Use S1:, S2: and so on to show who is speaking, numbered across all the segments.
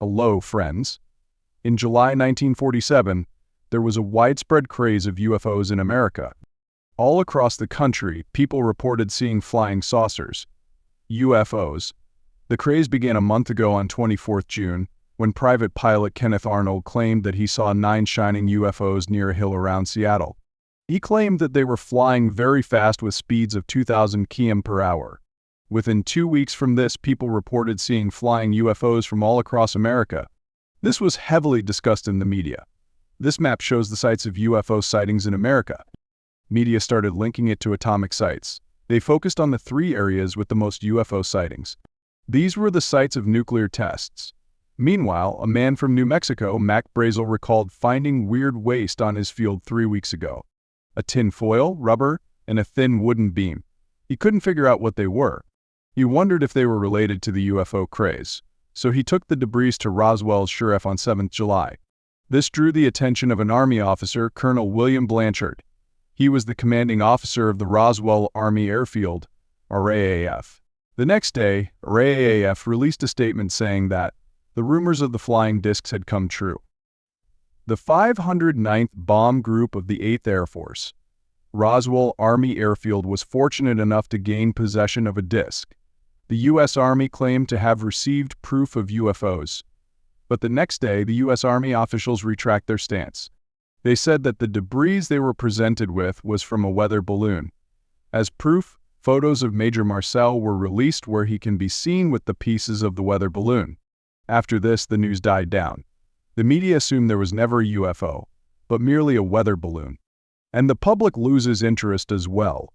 S1: Hello, friends. In July 1947, there was a widespread craze of UFOs in America. All across the country, people reported seeing flying saucers, UFOs. The craze began a month ago on 24th June, when private pilot Kenneth Arnold claimed that he saw 9 shining UFOs near a hill around Seattle. He claimed that they were flying very fast with speeds of 2,000 km per hour. Within 2 weeks from this, people reported seeing flying UFOs from all across America. This was heavily discussed in the media. This map shows the sites of UFO sightings in America. Media started linking it to atomic sites. They focused on the 3 areas with the most UFO sightings. These were the sites of nuclear tests. Meanwhile, a man from New Mexico, Mac Brazel, recalled finding weird waste on his field 3 weeks ago. A tin foil, rubber, and a thin wooden beam. He couldn't figure out what they were. He wondered if they were related to the UFO craze, so he took the debris to Roswell's sheriff on 7th July. This drew the attention of an Army officer, Colonel William Blanchard. He was the commanding officer of the Roswell Army Airfield, RAAF. The next day, RAAF released a statement saying that the rumors of the flying discs had come true. The 509th Bomb Group of the 8th Air Force, Roswell Army Airfield, was fortunate enough to gain possession of a disc. The U.S. Army claimed to have received proof of UFOs. But the next day, the U.S. Army officials retract their stance. They said that the debris they were presented with was from a weather balloon. As proof, photos of Major Marcel were released where he can be seen with the pieces of the weather balloon. After this, the news died down. The media assumed there was never a UFO, but merely a weather balloon. And the public loses interest as well.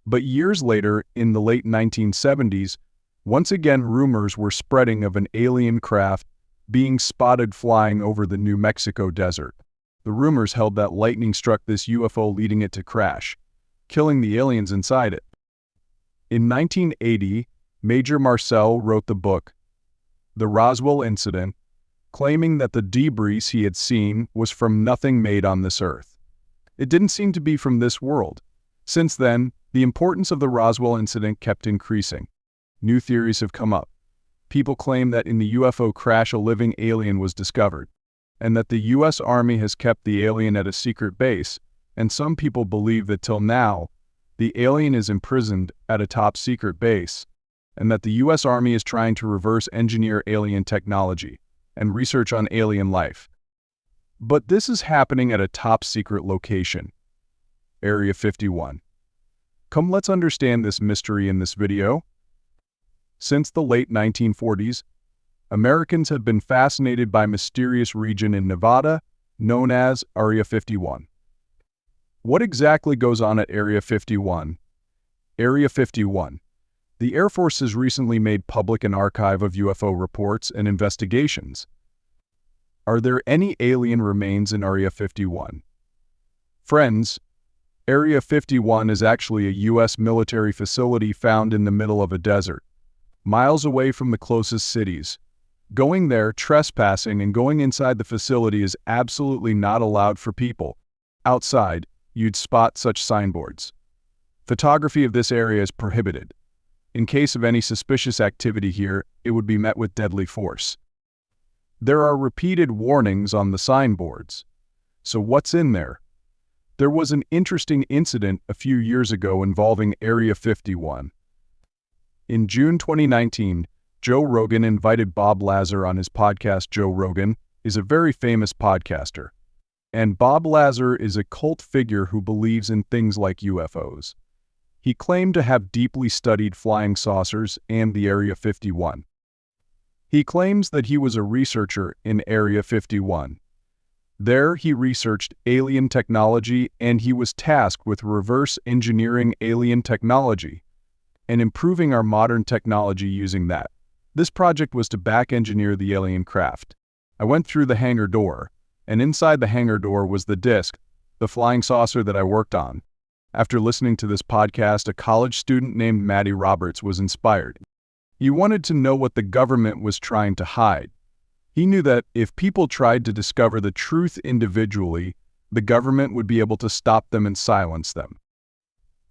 S1: But years later, in the late 1970s, once again rumors were spreading of an alien craft being spotted flying over the New Mexico desert. The rumors held that lightning struck this UFO, leading it to crash, killing the aliens inside it. In 1980, Major Marcel wrote the book, The Roswell Incident, claiming that the debris he had seen was from nothing made on this earth. It didn't seem to be from this world. Since then, the importance of the Roswell incident kept increasing. New theories have come up. People claim that in the UFO crash a living alien was discovered, and that the U.S. Army has kept the alien at a secret base, and some people believe that till now, the alien is imprisoned at a top-secret base, and that the U.S. Army is trying to reverse engineer alien technology and research on alien life. But this is happening at a top-secret location, Area 51. Come, let's understand this mystery in this video. Since the late 1940s, Americans have been fascinated by a mysterious region in Nevada known as Area 51. What exactly goes on at Area 51? Area 51. The Air Force has recently made public an archive of UFO reports and investigations. Are there any alien remains in Area 51? Friends, Area 51 is actually a U.S. military facility found in the middle of a desert, miles away from the closest cities. Going there, trespassing, and going inside the facility is absolutely not allowed for people. Outside, you'd spot such signboards. Photography of this area is prohibited. In case of any suspicious activity here, it would be met with deadly force. There are repeated warnings on the signboards. So what's in there? There was an interesting incident a few years ago involving Area 51. In June 2019, Joe Rogan invited Bob Lazar on his podcast. Joe Rogan is a very famous podcaster, and Bob Lazar is a cult figure who believes in things like UFOs. He claimed to have deeply studied flying saucers and the Area 51. He claims that he was a researcher in Area 51. There, he researched alien technology, and he was tasked with reverse engineering alien technology and improving our modern technology using that. This project was to back-engineer the alien craft. I went through the hangar door, and inside the hangar door was the disc, the flying saucer that I worked on. After listening to this podcast, a college student named Maddie Roberts was inspired. He wanted to know what the government was trying to hide. He knew that if people tried to discover the truth individually, the government would be able to stop them and silence them.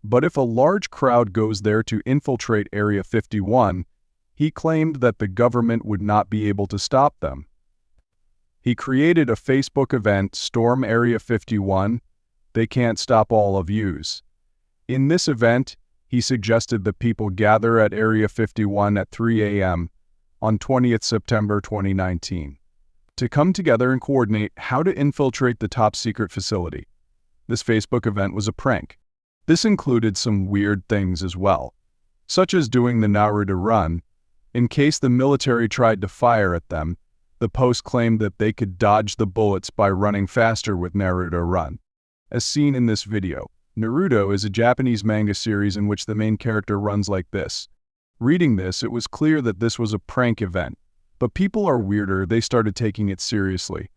S1: But if a large crowd goes there to infiltrate Area 51, He claimed that the government would not be able to stop them. He created a Facebook event, Storm Area 51, They Can't Stop All of Yous. In this event, he suggested that people gather at Area 51 at 3 a.m. on 20th September 2019 to come together and coordinate how to infiltrate the top-secret facility. This Facebook event was a prank. This included some weird things as well, such as doing the Naruto run. In case the military tried to fire at them, the post claimed that they could dodge the bullets by running faster with Naruto run. As seen in this video, Naruto is a Japanese manga series in which the main character runs like this. Reading this, it was clear that this was a prank event, but people are weirder, they started taking it seriously.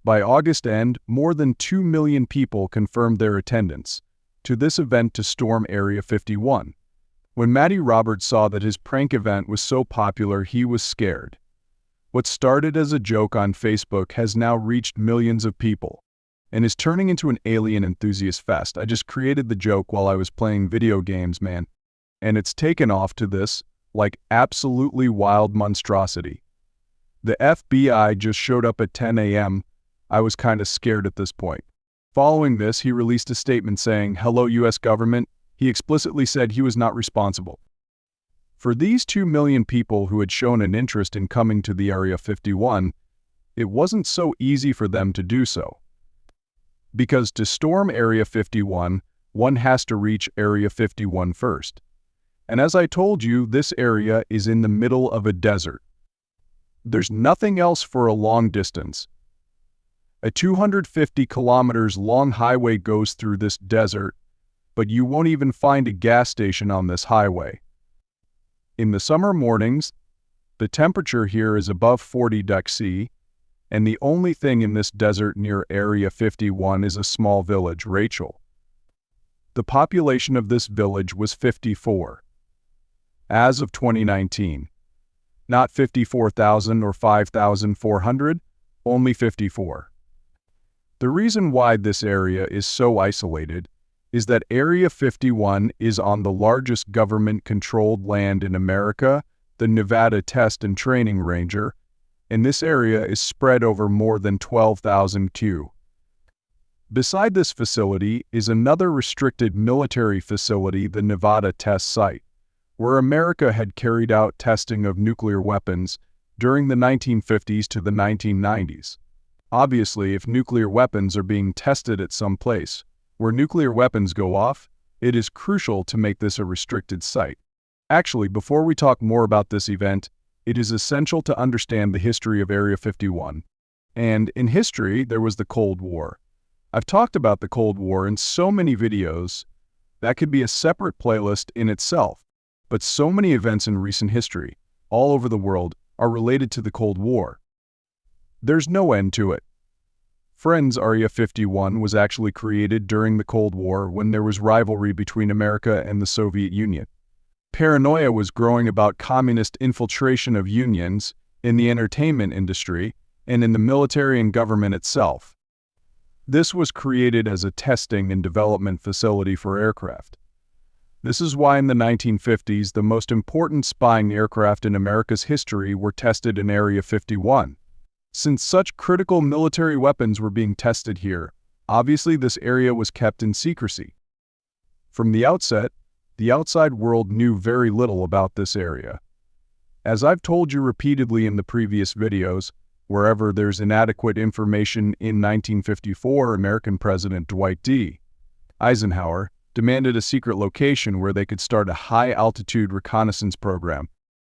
S1: By August end, more than 2 million people confirmed their attendance to this event to storm Area 51. When Matty Roberts saw that his prank event was so popular, he was scared. What started as a joke on Facebook has now reached millions of people and is turning into an alien enthusiast fest. I just created the joke while I was playing video games, man. And it's taken off to this, like, absolutely wild monstrosity. The FBI just showed up at 10 a.m. I was kinda scared at this point. Following this, he released a statement saying, "Hello, US government." He explicitly said he was not responsible. For these 2 million people who had shown an interest in coming to the Area 51, it wasn't so easy for them to do so. Because to storm Area 51, one has to reach Area 51 first. And as I told you, this area is in the middle of a desert. There's nothing else for a long distance. A 250 kilometers long highway goes through this desert, but you won't even find a gas station on this highway. In the summer mornings, the temperature here is above 40°C, and the only thing in this desert near Area 51 is a small village, Rachel. The population of this village was 54. As of 2019. Not 54,000 or 5,400, only 54. The reason why this area is so isolated is that Area 51 is on the largest government-controlled land in America, the Nevada Test and Training Ranger, and this area is spread over more than 12,000 km². Beside this facility is another restricted military facility, the Nevada Test Site, where America had carried out testing of nuclear weapons during the 1950s to the 1990s. Obviously, if nuclear weapons are being tested at some place where nuclear weapons go off, it is crucial to make this a restricted site. Actually, before we talk more about this event, it is essential to understand the history of Area 51. And in history, there was the Cold War. I've talked about the Cold War in so many videos that could be a separate playlist in itself. But so many events in recent history, all over the world, are related to the Cold War. There's no end to it. Friends, Area 51 was actually created during the Cold War when there was rivalry between America and the Soviet Union. Paranoia was growing about communist infiltration of unions in the entertainment industry and in the military and government itself. This was created as a testing and development facility for aircraft. This is why in the 1950s, the most important spying aircraft in America's history were tested in Area 51. Since such critical military weapons were being tested here, obviously this area was kept in secrecy. From the outset, the outside world knew very little about this area. As I've told you repeatedly in the previous videos, wherever there's inadequate information, in 1954, American President Dwight D. Eisenhower demanded a secret location where they could start a high-altitude reconnaissance program.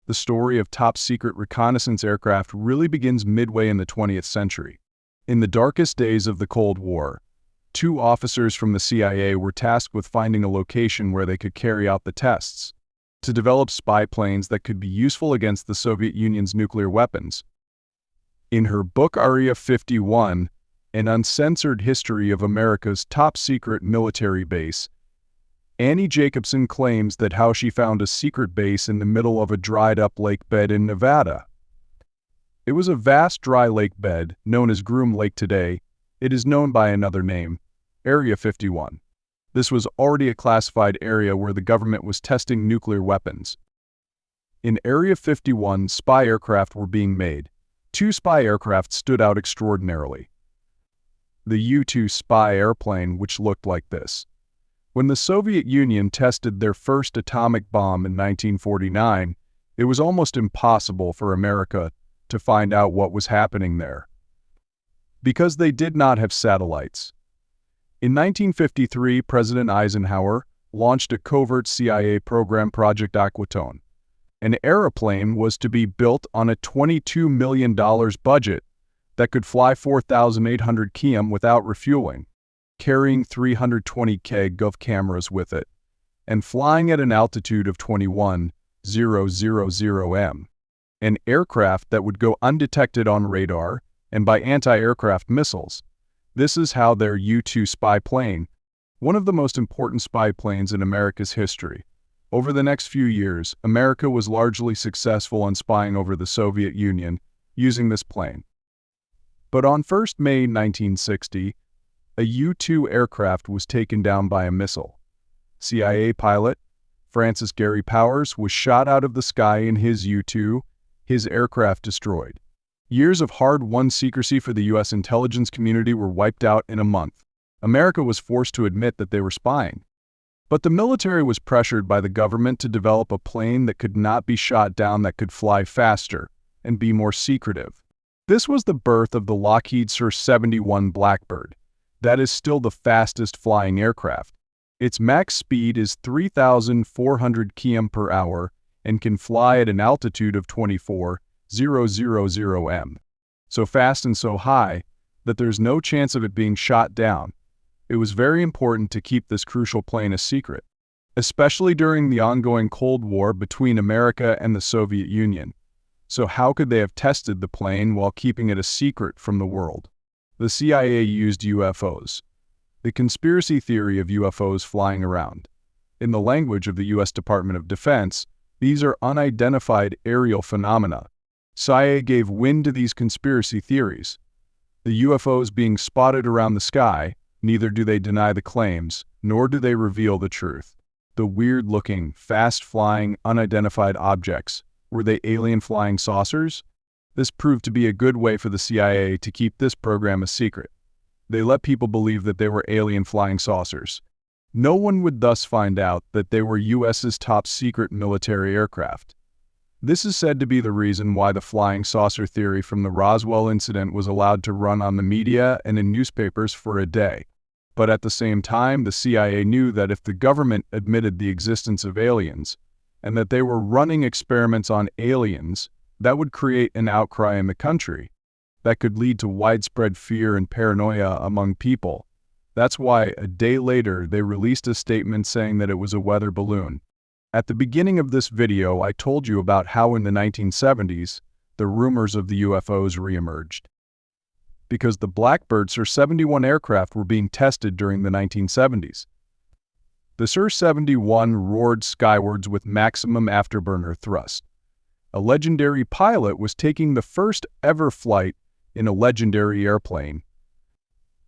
S1: The story of top-secret reconnaissance aircraft really begins midway in the 20th century. In the darkest days of the Cold War, 2 officers from the CIA were tasked with finding a location where they could carry out the tests to develop spy planes that could be useful against the Soviet Union's nuclear weapons. In her book Area 51, An Uncensored History of America's Top-Secret Military Base, Annie Jacobson claims that how she found a secret base in the middle of a dried-up lake bed in Nevada. It was a vast dry lake bed, known as Groom Lake today. It is known by another name, Area 51. This was already a classified area where the government was testing nuclear weapons. In Area 51, spy aircraft were being made. Two spy aircraft stood out extraordinarily. The U-2 spy airplane, which looked like this. When the Soviet Union tested their first atomic bomb in 1949, it was almost impossible for America to find out what was happening there, because they did not have satellites. In 1953, President Eisenhower launched a covert CIA program, Project Aquatone. An airplane was to be built on a $22 million budget that could fly 4,800 km without refueling, carrying 320 kg of cameras with it, and flying at an altitude of 21,000 m. An aircraft that would go undetected on radar and by anti-aircraft missiles. This is how their U-2 spy plane, one of the most important spy planes in America's history. Over the next few years, America was largely successful in spying over the Soviet Union using this plane. But on 1st May 1960, a U-2 aircraft was taken down by a missile. CIA pilot Francis Gary Powers was shot out of the sky in his U-2, his aircraft destroyed. Years of hard-won secrecy for the U.S. intelligence community were wiped out in a month. America was forced to admit that they were spying. But the military was pressured by the government to develop a plane that could not be shot down, that could fly faster and be more secretive. This was the birth of the Lockheed SR-71 Blackbird. That is still the fastest flying aircraft. Its max speed is 3,400 km per hour and can fly at an altitude of 24,000 m. So fast and so high that there's no chance of it being shot down. It was very important to keep this crucial plane a secret, especially during the ongoing Cold War between America and the Soviet Union. So how could they have tested the plane while keeping it a secret from the world? The CIA used UFOs. The conspiracy theory of UFOs flying around. In the language of the U.S. Department of Defense, these are unidentified aerial phenomena. CIA gave wind to these conspiracy theories. The UFOs being spotted around the sky, neither do they deny the claims, nor do they reveal the truth. The weird-looking, fast-flying, unidentified objects, were they alien flying saucers? This proved to be a good way for the CIA to keep this program a secret. They let people believe that they were alien flying saucers. No one would thus find out that they were U.S.'s top secret military aircraft. This is said to be the reason why the flying saucer theory from the Roswell incident was allowed to run on the media and in newspapers for a day. But at the same time, the CIA knew that if the government admitted the existence of aliens, and that they were running experiments on aliens, that would create an outcry in the country that could lead to widespread fear and paranoia among people. That's why, a day later, they released a statement saying that it was a weather balloon. At the beginning of this video, I told you about how in the 1970s, the rumors of the UFOs reemerged. Because the Blackbird SR-71 aircraft were being tested during the 1970s. The SR-71 roared skywards with maximum afterburner thrust. A legendary pilot was taking the first ever flight in a legendary airplane.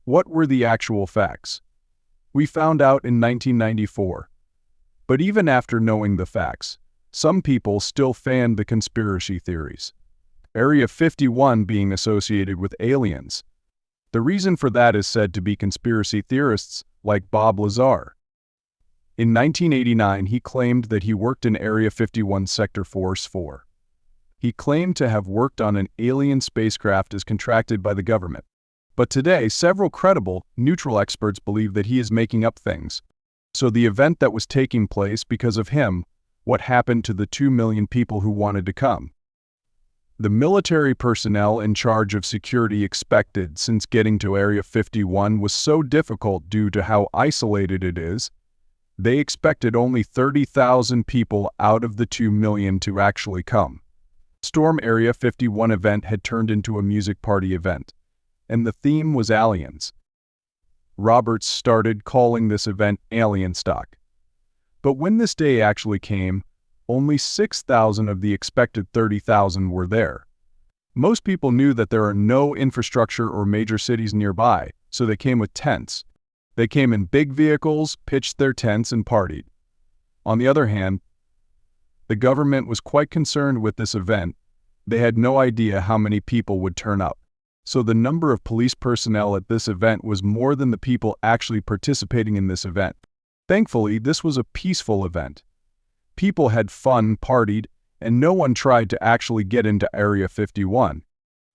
S1: What were the actual facts? We found out in 1994. But even after knowing the facts, some people still fanned the conspiracy theories. Area 51 being associated with aliens. The reason for that is said to be conspiracy theorists like Bob Lazar. In 1989, he claimed that he worked in Area 51 Sector Force 4. He claimed to have worked on an alien spacecraft as contracted by the government. But today, several credible, neutral experts believe that he is making up things. So the event that was taking place because of him, what happened to the 2 million people who wanted to come? The military personnel in charge of security expected, since getting to Area 51 was so difficult due to how isolated it is, they expected only 30,000 people out of the 2 million to actually come. Storm Area 51 event had turned into a music party event, and the theme was aliens. Roberts started calling this event Alien Stock. But when this day actually came, only 6,000 of the expected 30,000 were there. Most people knew that there are no infrastructure or major cities nearby, so they came with tents. They came in big vehicles, pitched their tents, and partied. On the other hand, The government was quite concerned with this event. They had no idea how many people would turn up. So the number of police personnel at this event was more than the people actually participating in this event. Thankfully, this was a peaceful event. People had fun, partied, and no one tried to actually get into Area 51.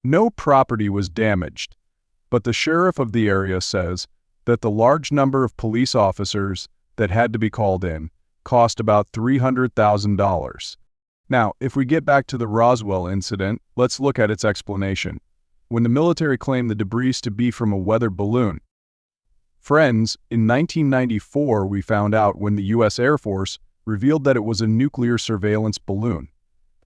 S1: No property was damaged, but the sheriff of the area says that the large number of police officers that had to be called in cost about $300,000. Now, if we get back to the Roswell incident, let's look at its explanation. When the military claimed the debris to be from a weather balloon. Friends, in 1994 we found out when the U.S. Air Force revealed that it was a nuclear surveillance balloon,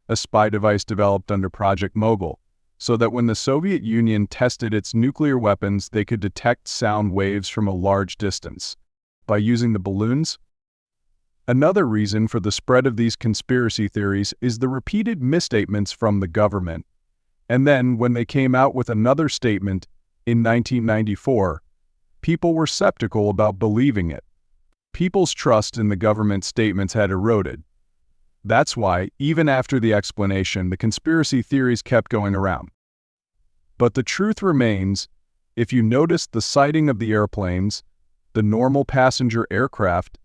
S1: a spy device developed under Project Mogul, so that when the Soviet Union tested its nuclear weapons they could detect sound waves from a large distance. By using the balloons? Another reason for the spread of these conspiracy theories is the repeated misstatements from the government. And then, when they came out with another statement in 1994, people were skeptical about believing it. People's trust in the government statements had eroded. That's why, even after the explanation, the conspiracy theories kept going around. But the truth remains, if you notice the sighting of the airplanes, the normal passenger aircraft,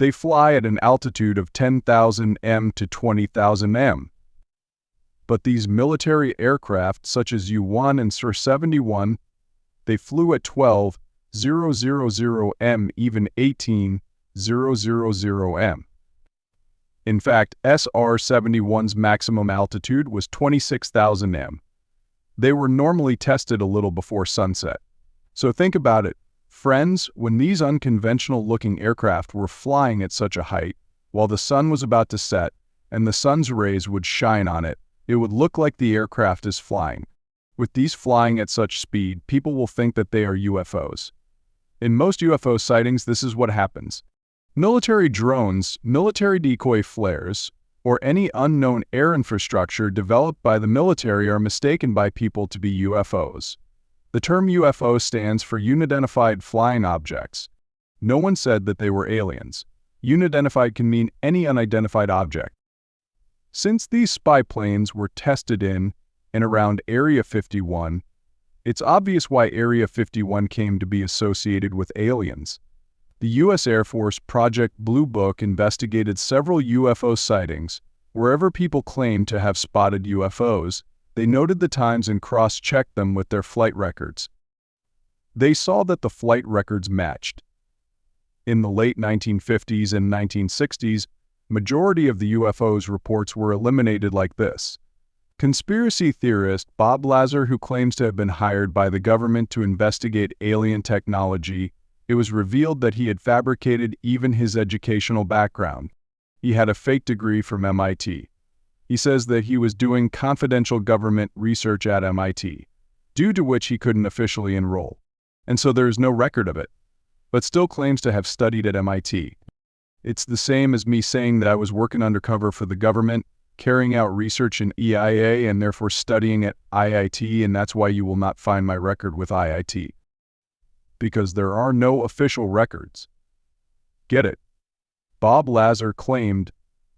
S1: they fly at an altitude of 10,000 m to 20,000 m. But these military aircraft, such as U-1 and Sur-71, they flew at 12,000 m, even 18,000 m. In fact, SR-71's maximum altitude was 26,000 m. They were normally tested a little before sunset. So think about it. Friends, when these unconventional-looking aircraft were flying at such a height, while the sun was about to set and the sun's rays would shine on it, it would look like the aircraft is flying. With these flying at such speed, people will think that they are UFOs. In most UFO sightings, this is what happens. Military drones, military decoy flares, or any unknown air infrastructure developed by the military are mistaken by people to be UFOs. The term UFO stands for unidentified flying objects. No one said that they were aliens. Unidentified can mean any unidentified object. Since these spy planes were tested in and around Area 51, it's obvious why Area 51 came to be associated with aliens. The U.S. Air Force Project Blue Book investigated several UFO sightings. Wherever people claimed to have spotted UFOs, they noted the times and cross-checked them with their flight records. They saw that the flight records matched. In the late 1950s and 1960s, majority of the UFOs reports were eliminated like this. Conspiracy theorist Bob Lazar, who claims to have been hired by the government to investigate alien technology, it was revealed that he had fabricated even his educational background. He had a fake degree from MIT. He says that he was doing confidential government research at MIT, due to which he couldn't officially enroll, and so there is no record of it, but still claims to have studied at MIT. It's the same as me saying that I was working undercover for the government, carrying out research in EIA and therefore studying at IIT, and that's why you will not find my record with IIT. Because there are no official records. Get it? Bob Lazar claimed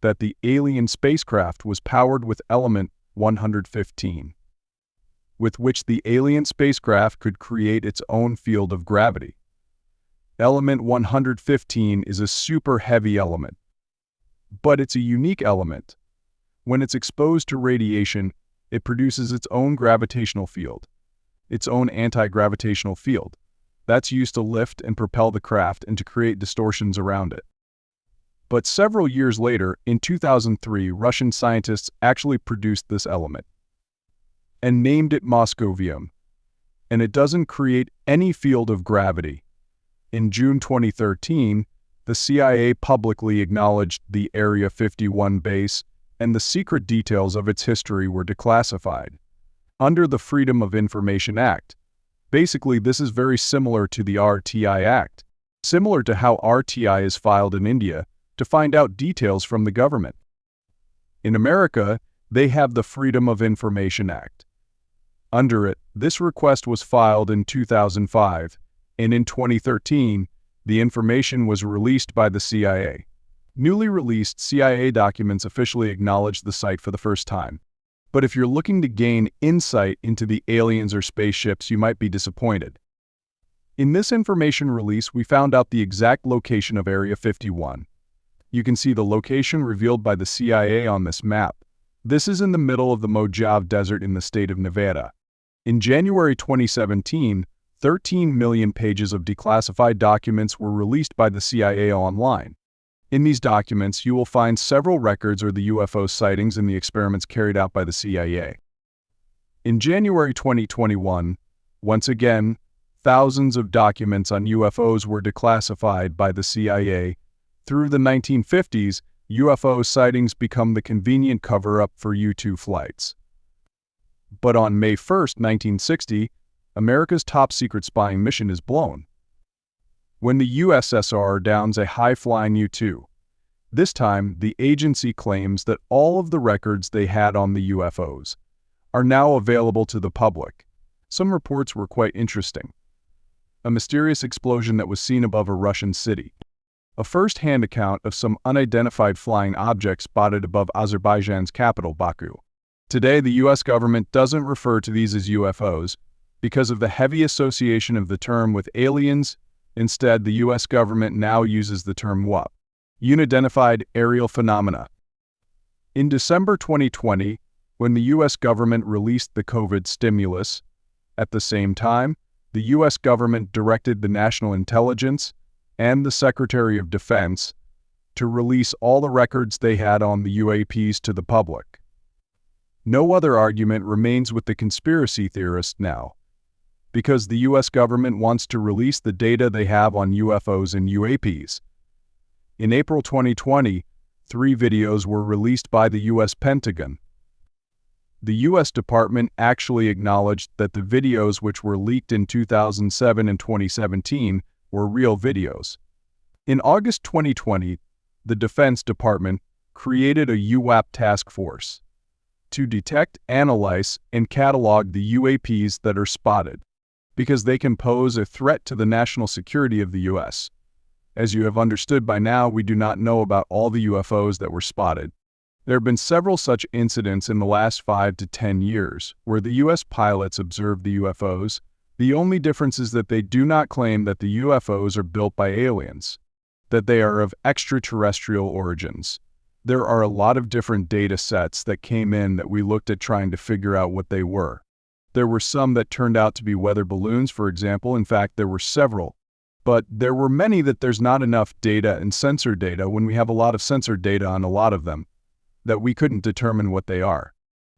S1: that the alien spacecraft was powered with element 115, with which the alien spacecraft could create its own field of gravity. Element 115 is a super heavy element, but it's a unique element. When it's exposed to radiation, it produces its own gravitational field, its own anti-gravitational field. That's used to lift and propel the craft and to create distortions around it. But several years later, in 2003, Russian scientists actually produced this element and named it Moscovium, and it doesn't create any field of gravity. In June 2013, the CIA publicly acknowledged the Area 51 base, and the secret details of its history were declassified under the Freedom of Information Act. Basically, this is very similar to the RTI Act, similar to how RTI is filed in India to find out details from the government. In America, they have the Freedom of Information Act. Under it, this request was filed in 2005, and in 2013, the information was released by the CIA. Newly released CIA documents officially acknowledge the site for the first time. But if you're looking to gain insight into the aliens or spaceships, you might be disappointed. In this information release, we found out the exact location of Area 51. You can see the location revealed by the CIA on this map. This is in the middle of the Mojave Desert in the state of Nevada. In January 2017, 13 million pages of declassified documents were released by the CIA online. In these documents, you will find several records of the UFO sightings and the experiments carried out by the CIA. In January 2021, once again, thousands of documents on UFOs were declassified by the CIA. Through the 1950s, UFO sightings become the convenient cover-up for U-2 flights. But on May 1, 1960, America's top-secret spying mission is blown. When the USSR downs a high-flying U-2, this time the agency claims that all of the records they had on the UFOs are now available to the public. Some reports were quite interesting. A mysterious explosion that was seen above a Russian city. A first-hand account of some unidentified flying objects spotted above Azerbaijan's capital, Baku. Today, the U.S. government doesn't refer to these as UFOs because of the heavy association of the term with aliens. Instead, the U.S. government now uses the term UAP, unidentified aerial phenomena. In December 2020, when the U.S. government released the COVID stimulus, at the same time, the U.S. government directed the National Intelligence and the Secretary of Defense to release all the records they had on the UAPs to the public. No other argument remains with the conspiracy theorists now, because the U.S. government wants to release the data they have on UFOs and UAPs. In April 2020, 3 videos were released by the U.S. Pentagon. The U.S. Department actually acknowledged that the videos which were leaked in 2007 and 2017 were real videos. In August 2020, the Defense Department created a UAP task force to detect, analyze, and catalog the UAPs that are spotted, because they can pose a threat to the national security of the U.S. As you have understood by now, we do not know about all the UFOs that were spotted. There have been several such incidents in the last 5 to 10 years where the U.S. pilots observed the UFOs. The only difference is that they do not claim that the UFOs are built by aliens, that they are of extraterrestrial origins. There are a lot of different data sets that came in that we looked at trying to figure out what they were. There were some that turned out to be weather balloons, for example. In fact, there were several. But there were many that there's not enough data and sensor data when we have a lot of sensor data on a lot of them, that we couldn't determine what they are.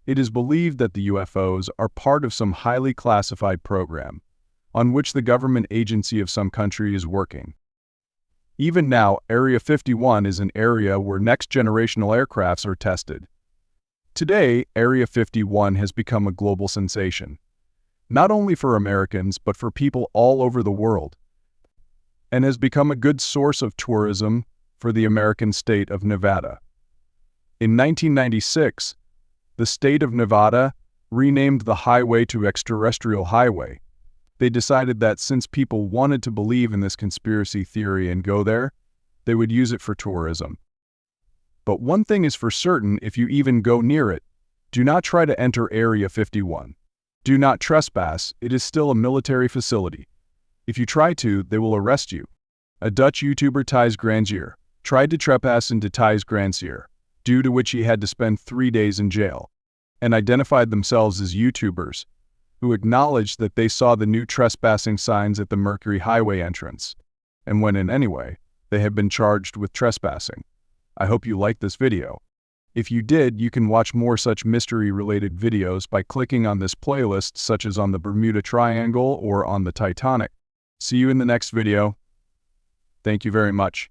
S1: It is believed that the UFOs are part of some highly classified program on which the government agency of some country is working. Even now, Area 51 is an area where next-generational aircrafts are tested. Today, Area 51 has become a global sensation, not only for Americans but for people all over the world, and has become a good source of tourism for the American state of Nevada. In 1996, the state of Nevada renamed the highway to Extraterrestrial Highway. They decided that since people wanted to believe in this conspiracy theory and go there, they would use it for tourism. But one thing is for certain: if you even go near it, do not try to enter Area 51. Do not trespass, it is still a military facility. If you try to, they will arrest you. A Dutch YouTuber, Thijs Granzier, tried to trespass into Thijs Granzier, due to which he had to spend 3 days in jail, and identified themselves as YouTubers, who acknowledged that they saw the new trespassing signs at the Mercury Highway entrance, and went in anyway. They have been charged with trespassing. I hope you liked this video. If you did, you can watch more such mystery-related videos by clicking on this playlist, such as on the Bermuda Triangle or on the Titanic. See you in the next video. Thank you very much.